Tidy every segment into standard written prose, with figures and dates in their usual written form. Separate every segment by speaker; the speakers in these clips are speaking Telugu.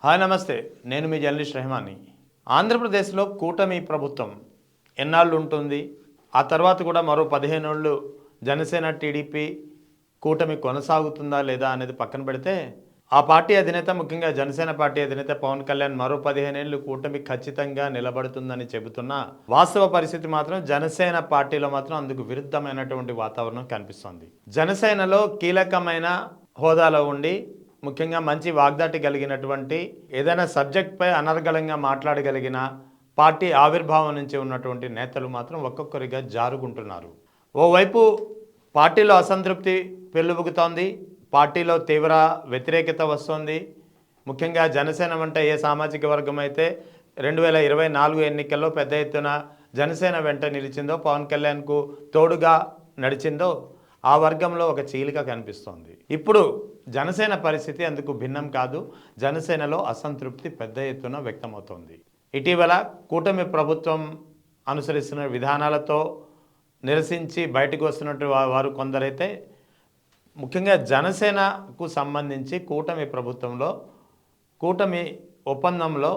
Speaker 1: హాయ్ నమస్తే, నేను మీ జర్నలిస్ట్ రెహమాన్ని. ఆంధ్రప్రదేశ్లో కూటమి ప్రభుత్వం ఎన్నాళ్ళు ఉంటుంది, ఆ తర్వాత కూడా మరో 15 ఏళ్ళు జనసేన టీడీపీ కూటమి కొనసాగుతుందా లేదా అనేది పక్కన పెడితే, ఆ పార్టీ అధినేత ముఖ్యంగా జనసేన పార్టీ అధినేత పవన్ కళ్యాణ్ మరో 15 ఏళ్ళు కూటమి ఖచ్చితంగా నిలబడుతుందని చెబుతున్న వాస్తవ పరిస్థితి మాత్రం జనసేన పార్టీలో మాత్రం అందుకు విరుద్ధమైనటువంటి వాతావరణం కనిపిస్తోంది. జనసేనలో కీలకమైన హోదాలో ఉండి ముఖ్యంగా మంచి వాగ్దాటి కలిగినటువంటి ఏదైనా సబ్జెక్ట్పై అనర్గళంగా మాట్లాడగలిగిన పార్టీ ఆవిర్భావం నుంచి ఉన్నటువంటి నేతలు మాత్రం ఒక్కొక్కరిగా జారుకుంటున్నారు. ఓవైపు పార్టీలో అసంతృప్తి పెళ్ళుబుకుతోంది, పార్టీలో తీవ్ర వ్యతిరేకత వస్తోంది. ముఖ్యంగా జనసేన వెంట ఏ సామాజిక వర్గం అయితే 2024 ఎన్నికల్లో పెద్ద ఎత్తున జనసేన వెంట నిలిచిందో, పవన్ కళ్యాణ్కు తోడుగా నడిచిందో ఆ వర్గంలో ఒక చీలిక కనిపిస్తోంది. ఇప్పుడు జనసేన పరిస్థితి అందుకు భిన్నం కాదు. జనసేనలో అసంతృప్తి పెద్ద ఎత్తున వ్యక్తమవుతోంది. ఇటీవల కూటమి ప్రభుత్వం అనుసరిస్తున్న విధానాలతో నిరసించి బయటకు వస్తున్నట్టు వారు కొందరైతే, ముఖ్యంగా జనసేనకు సంబంధించి కూటమి ప్రభుత్వంలో కూటమి ఒప్పందంలో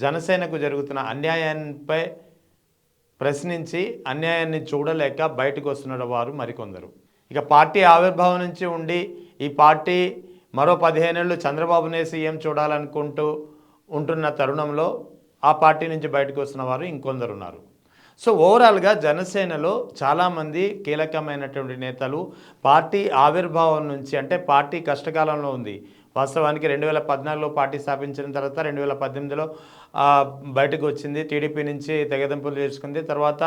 Speaker 1: జనసేనకు జరుగుతున్న అన్యాయంపై ప్రశ్నించి అన్యాయాన్ని చూడలేక బయటకు వస్తున్న వారు మరికొందరు. ఇక పార్టీ ఆవిర్భావం నుంచి ఉండి ఈ పార్టీ మరో 15 ఏళ్ళు చంద్రబాబునే సీఎం చూడాలనుకుంటూ ఉంటున్న తరుణంలో ఆ పార్టీ నుంచి బయటకు వస్తున్న వారు ఇంకొందరు ఉన్నారు. సో ఓవరాల్గా జనసేనలో చాలామంది కీలకమైనటువంటి నేతలు పార్టీ ఆవిర్భావం నుంచి, అంటే పార్టీ కష్టకాలంలో ఉంది. వాస్తవానికి 2014లో పార్టీ స్థాపించిన తర్వాత 2018లో బయటకు వచ్చింది, టీడీపీ నుంచి తెగదెంపులు చేసుకుంది. తర్వాత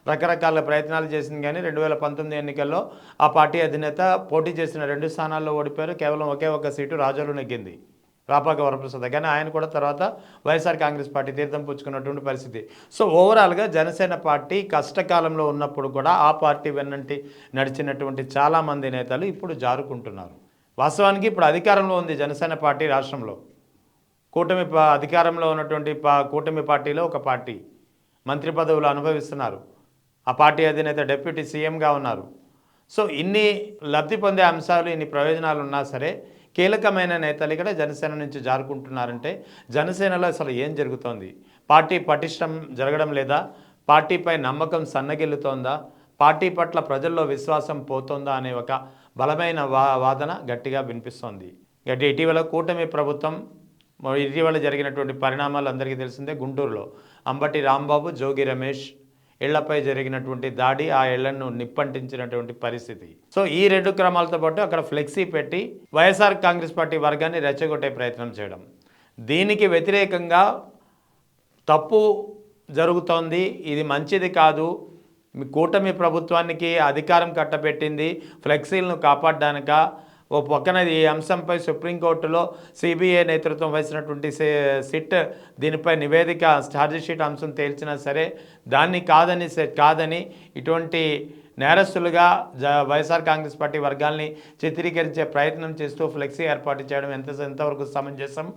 Speaker 1: రకరకాల ప్రయత్నాలు చేసింది, కానీ 2019 ఎన్నికల్లో ఆ పార్టీ అధినేత పోటీ చేసిన 2 స్థానాల్లో ఓడిపోయారు. కేవలం ఒకే ఒక సీటు రాజోలు నెగ్గింది, రాపాక వరప్రసాద్. కానీ ఆయన కూడా తర్వాత వైఎస్ఆర్ కాంగ్రెస్ పార్టీ తీర్థం పుచ్చుకున్నటువంటి పరిస్థితి. సో ఓవరాల్గా జనసేన పార్టీ కష్టకాలంలో ఉన్నప్పుడు కూడా ఆ పార్టీ వెన్నంటి నడిచినటువంటి చాలామంది నేతలు ఇప్పుడు జారుకుంటున్నారు. వాస్తవానికి ఇప్పుడు అధికారంలో ఉంది జనసేన పార్టీ రాష్ట్రంలో. కూటమి అధికారంలో ఉన్నటువంటి కూటమి పార్టీలో ఒక పార్టీ మంత్రి పదవులు అనుభవిస్తున్నారు. ఆ పార్టీ అధినేత డిప్యూటీ సీఎంగా ఉన్నారు. సో ఇన్ని లబ్ధి పొందే అంశాలు, ఇన్ని ప్రయోజనాలు ఉన్నా సరే కీలకమైన నేతలు ఇక్కడ జనసేన నుంచి జారుకుంటున్నారంటే జనసేనలో అసలు ఏం జరుగుతోంది? పార్టీ పటిష్టం జరగడం లేదా? పార్టీపై నమ్మకం సన్నగిల్లుతోందా? పార్టీ పట్ల ప్రజల్లో విశ్వాసం పోతోందా అనే ఒక బలమైన వాదన గట్టిగా వినిపిస్తోంది. ఇటీవల కూటమి ప్రభుత్వం ఇటీవల జరిగినటువంటి పరిణామాలు అందరికీ తెలిసిందే. గుంటూరులో అంబటి రాంబాబు, జోగి రమేష్ ఇళ్లపై జరిగినటువంటి దాడి, ఆ ఇళ్లను నిప్పంటించినటువంటి పరిస్థితి. సో ఈ 2 క్రమాలతో పాటు అక్కడ ఫ్లెక్సీ పెట్టి వైఎస్ఆర్ కాంగ్రెస్ పార్టీ వర్గాన్ని రెచ్చగొట్టే ప్రయత్నం చేయడం, దీనికి వ్యతిరేకంగా తప్పు జరుగుతోంది, ఇది మంచిది కాదు, మీ కూటమి ప్రభుత్వానికి అధికారం కట్టబెట్టింది ఫ్లెక్సీలను కాపాడడానిక, ఓ పక్కన ఈ అంశంపై సుప్రీంకోర్టులో సిబిఐ నేతృత్వం వహించినటువంటి సిట్ దీనిపై నివేదిక ఛార్జిషీట్ అంశం తేల్చినా సరే దాన్ని కాదని ఇటువంటి నేరస్తులుగా వైఎస్ఆర్ కాంగ్రెస్ పార్టీ వర్గాల్ని చిత్రీకరించే ప్రయత్నం చేస్తూ ఫ్లెక్సీ ఏర్పాటు చేయడం ఎంతవరకు సమంజసం?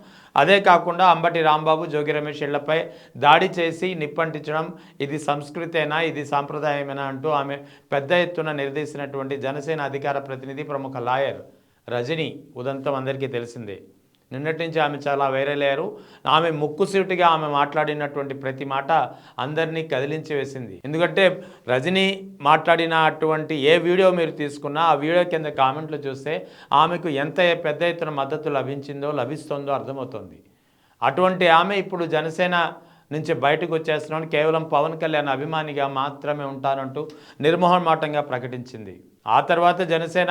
Speaker 1: అదే కాకుండా అంబటి రాంబాబు, జోగి రమేష్ ఇళ్లపై దాడి చేసి నిప్పంటించడం, ఇది సంస్కృతేనా, ఇది సాంప్రదాయమేనా అంటూ ఆమె పెద్ద ఎత్తున నిలదీసినటువంటి జనసేన అధికార ప్రతినిధి, ప్రముఖ లాయర్ రజనీ ఉదంతం అందరికీ తెలిసిందే. నిన్నటి నుంచి ఆమె చాలా వైరల్ అయ్యారు. ఆమె ముక్కుసూటిగా ఆమె మాట్లాడినటువంటి ప్రతి మాట అందరినీ కదిలించి వేసింది. ఎందుకంటే రజనీ మాట్లాడినటువంటి ఏ వీడియో మీరు తీసుకున్నా ఆ వీడియో కింద కామెంట్లు చూస్తే ఆమెకు ఎంత పెద్ద ఎత్తున మద్దతు లభిస్తుందో అర్థమవుతుంది. అటువంటి ఆమె ఇప్పుడు జనసేన నుంచి బయటకు వచ్చేస్తున్నాను, కేవలం పవన్ కళ్యాణ్ అభిమానిగా మాత్రమే ఉంటానంటూ నిర్మోహమాటంగా ప్రకటించింది. ఆ తర్వాత జనసేన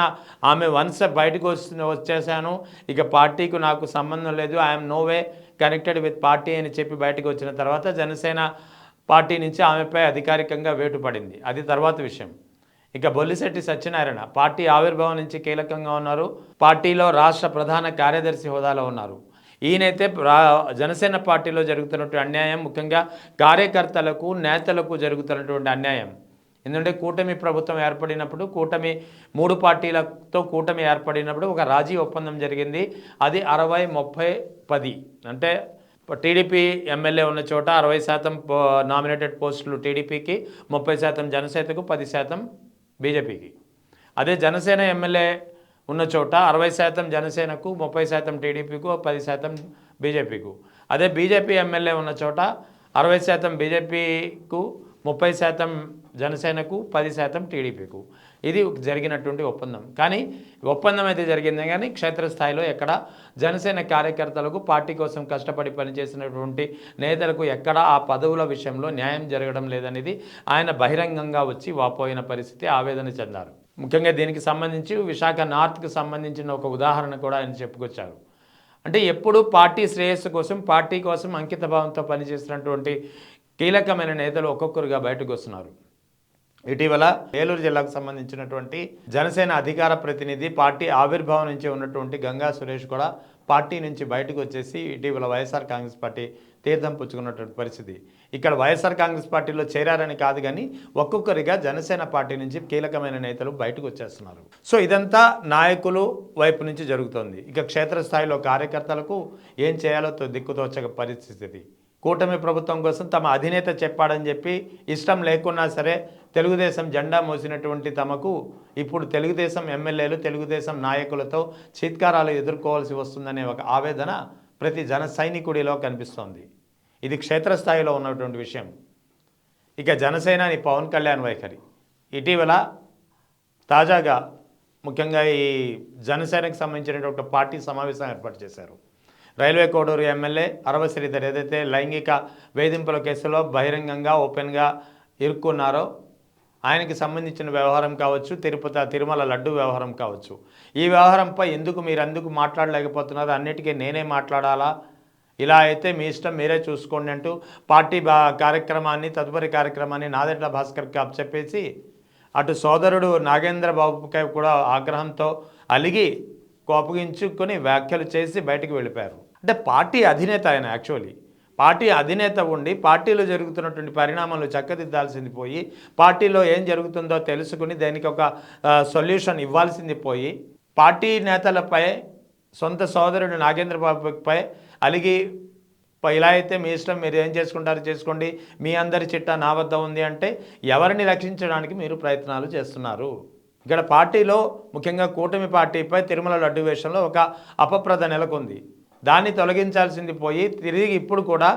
Speaker 1: ఆమె వన్స్ బయటకు వచ్చేసాను, ఇక పార్టీకి నాకు సంబంధం లేదు, I'm no way connected with party అని చెప్పి బయటకు వచ్చిన తర్వాత జనసేన పార్టీ నుంచి ఆమెపై అధికారికంగా వేటు పడింది. అది తర్వాత విషయం. ఇక బొల్లిశెట్టి సత్యనారాయణ పార్టీ ఆవిర్భావం నుంచి కీలకంగా ఉన్నారు, పార్టీలో రాష్ట్ర ప్రధాన కార్యదర్శి హోదాలో ఉన్నారు. ఈయనైతే జనసేన పార్టీలో జరుగుతున్నటువంటి అన్యాయం, ముఖ్యంగా కార్యకర్తలకు నేతలకు జరుగుతున్నటువంటి అన్యాయం, ఎందుకంటే కూటమి ప్రభుత్వం ఏర్పడినప్పుడు, కూటమి 3 పార్టీలతో కూటమి ఏర్పడినప్పుడు ఒక రాజీ ఒప్పందం జరిగింది. అది 60-30-10, అంటే టీడీపీ ఎమ్మెల్యే ఉన్న చోట 60% నామినేటెడ్ పోస్టులు టీడీపీకి, 30% జనసేనకు, 10% బీజేపీకి. అదే జనసేన ఎమ్మెల్యే ఉన్న చోట 60% జనసేనకు, 30% టీడీపీకు, 10% బీజేపీకు. అదే బీజేపీ ఎమ్మెల్యే ఉన్న చోట 60% బీజేపీకు, 30% జనసేనకు, 10% టీడీపీకు. ఇది జరిగినటువంటి ఒప్పందం. కానీ ఒప్పందం అయితే జరిగింది, కానీ క్షేత్రస్థాయిలో ఎక్కడ జనసేన కార్యకర్తలకు, పార్టీ కోసం కష్టపడి పనిచేసినటువంటి నేతలకు ఎక్కడ ఆ పదవుల విషయంలో న్యాయం జరగడం లేదనేది ఆయన బహిరంగంగా వచ్చి వాపోయిన పరిస్థితి, ఆవేదన చెందారు. ముఖ్యంగా దీనికి సంబంధించి విశాఖ నార్త్కి సంబంధించిన ఒక ఉదాహరణ కూడా ఆయన చెప్పుకొచ్చారు. అంటే ఎప్పుడు పార్టీ శ్రేయస్సు కోసం, పార్టీ కోసం అంకితభావంతో పనిచేస్తున్నటువంటి కీలకమైన నేతలు ఒక్కొక్కరుగా బయటకు వస్తున్నారు. ఇటీవల ఏలూరు జిల్లాకు సంబంధించినటువంటి జనసేన అధికార ప్రతినిధి, పార్టీ ఆవిర్భావం నుంచి ఉన్నటువంటి గంగా సురేష్ కూడా పార్టీ నుంచి బయటకు వచ్చేసి ఇటీవల వైఎస్ఆర్ కాంగ్రెస్ పార్టీ తీర్థం పుచ్చుకున్నటువంటి పరిస్థితి. ఇక్కడ వైఎస్ఆర్ కాంగ్రెస్ పార్టీలో చేరారని కాదు, కానీ ఒక్కొక్కరిగా జనసేన పార్టీ నుంచి కీలకమైన నేతలు బయటకు వచ్చేస్తున్నారు. సో ఇదంతా నాయకులు వైపు నుంచి జరుగుతోంది. ఇక క్షేత్రస్థాయిలో కార్యకర్తలకు ఏం చేయాలో దిక్కుతోచక పరిస్థితి. కూటమి ప్రభుత్వం కోసం తమ అధినేత చెప్పాడని చెప్పి ఇష్టం లేకున్నా సరే తెలుగుదేశం జెండా మోసినటువంటి తమకు ఇప్పుడు తెలుగుదేశం ఎమ్మెల్యేలు, తెలుగుదేశం నాయకులతో చీత్కారాలు ఎదుర్కోవాల్సి వస్తుందనే ఒక ఆవేదన ప్రతి జన సైనికుడిలో కనిపిస్తోంది. ఇది క్షేత్రస్థాయిలో ఉన్నటువంటి విషయం. ఇక జనసేనాని పవన్ కళ్యాణ్ వైఖరి ఇటీవల తాజాగా ముఖ్యంగా ఈ జనసేనకు సంబంధించినటువంటి పార్టీ సమావేశం ఏర్పాటు చేశారు. రైల్వే కోడూరు ఎమ్మెల్యే అరవ శ్రీధర్ ఏదైతే లైంగిక వేధింపుల కేసులో బహిరంగంగా ఓపెన్గా ఇరుక్కున్నారో ఆయనకి సంబంధించిన వ్యవహారం కావచ్చు, తిరుమల లడ్డు వ్యవహారం కావచ్చు, ఈ వ్యవహారంపై మీరెందుకు మాట్లాడలేకపోతున్నారు, అన్నిటికీ నేనే మాట్లాడాలా, ఇలా అయితే మీ ఇష్టం మీరే చూసుకోండి అంటూ పార్టీ తదుపరి కార్యక్రమాన్ని నాదెండ్ల భాస్కర్కి అప్పచెప్పేసి అటు సోదరుడు నాగేంద్ర బాబుపై కూడా ఆగ్రహంతో అలిగి కోపగించుకొని వ్యాఖ్యలు చేసి బయటికి వెళ్ళిపోయారు. అంటే పార్టీ అధినేత ఆయన, యాక్చువల్లీ పార్టీ అధినేత ఉండి పార్టీలో జరుగుతున్నటువంటి పరిణామాలు చక్కదిద్దాల్సింది పోయి, పార్టీలో ఏం జరుగుతుందో తెలుసుకుని దానికి ఒక సొల్యూషన్ ఇవ్వాల్సింది పోయి, పార్టీ నేతలపై, సొంత సోదరుడు నాగేంద్ర బాబుపై అలిగి ఇలా అయితే మీ ఇష్టం, మీరు ఏం చేసుకుంటారో చేసుకోండి, మీ అందరి చిట్టా నా వద్ద ఉంది అంటే ఎవరిని రక్షించడానికి మీరు ప్రయత్నాలు చేస్తున్నారు? ఇక్కడ పార్టీలో ముఖ్యంగా కూటమి పార్టీపై తిరుమల లడ్డు విషయంలో ఒక అపప్రద నెలకొంది. దాన్ని తొలగించాల్సింది పోయి తిరిగి ఇప్పుడు కూడా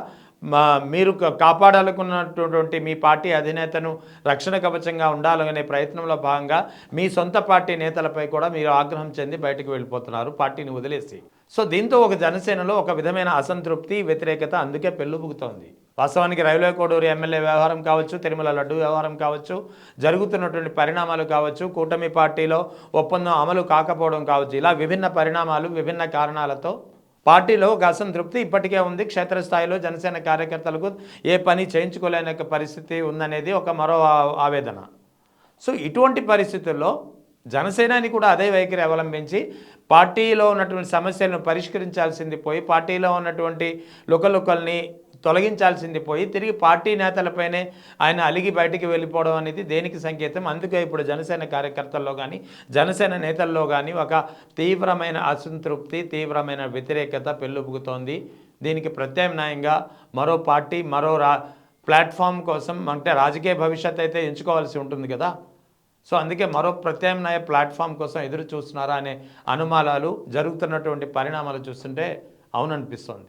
Speaker 1: మీరు కాపాడాలనుకున్నటువంటి మీ పార్టీ అధినేతను రక్షణ కవచంగా ఉండాలనే ప్రయత్నంలో భాగంగా మీ సొంత పార్టీ నేతలపై కూడా మీరు ఆగ్రహం చెంది బయటకు వెళ్ళిపోతున్నారు పార్టీని వదిలేసి. సో దీంతో ఒక జనసేనలో ఒక విధమైన అసంతృప్తి, వ్యతిరేకత అందుకే పెళ్ళుబుకుతోంది. వాస్తవానికి రైల్వే కోడూరు ఎమ్మెల్యే వ్యవహారం కావచ్చు, తిరుమల లడ్డు వ్యవహారం కావచ్చు, జరుగుతున్నటువంటి పరిణామాలు కావచ్చు, కూటమి పార్టీలో ఒప్పందం అమలు కాకపోవడం కావచ్చు, ఇలా విభిన్న పరిణామాలు, విభిన్న కారణాలతో పార్టీలో ఒక అసంతృప్తి ఇప్పటికే ఉంది. క్షేత్రస్థాయిలో జనసేన కార్యకర్తలకు ఏ పని చేయించుకోలేని పరిస్థితి ఉందనేది ఒక మరో ఆవేదన. సో ఇటువంటి పరిస్థితుల్లో జనసేనాని కూడా అదే వైఖరి అవలంబించి పార్టీలో ఉన్నటువంటి సమస్యలను పరిష్కరించాల్సింది పోయి, పార్టీలో ఉన్నటువంటి లుకలుకల్ని తొలగించాల్సింది పోయి తిరిగి పార్టీ నేతలపైనే ఆయన అలిగి బయటికి వెళ్ళిపోవడం అనేది దేనికి సంకేతం? అందుకే ఇప్పుడు జనసేన కార్యకర్తల్లో కానీ, జనసేన నేతల్లో కానీ ఒక తీవ్రమైన అసంతృప్తి, తీవ్రమైన వ్యతిరేకత పెళ్ళుబుకుతోంది. దీనికి ప్రత్యామ్నాయంగా మరో పార్టీ, మరో ప్లాట్ఫామ్ కోసం, అంటే రాజకీయ భవిష్యత్ అయితే ఎంచుకోవాల్సి ఉంటుంది కదా. సో అందుకే మరో ప్రత్యామ్నాయ ప్లాట్ఫామ్ కోసం ఎదురు చూస్తున్నారా అనే అనుమానాలు, జరుగుతున్నటువంటి పరిణామాలు చూస్తుంటే అవుననిపిస్తోంది.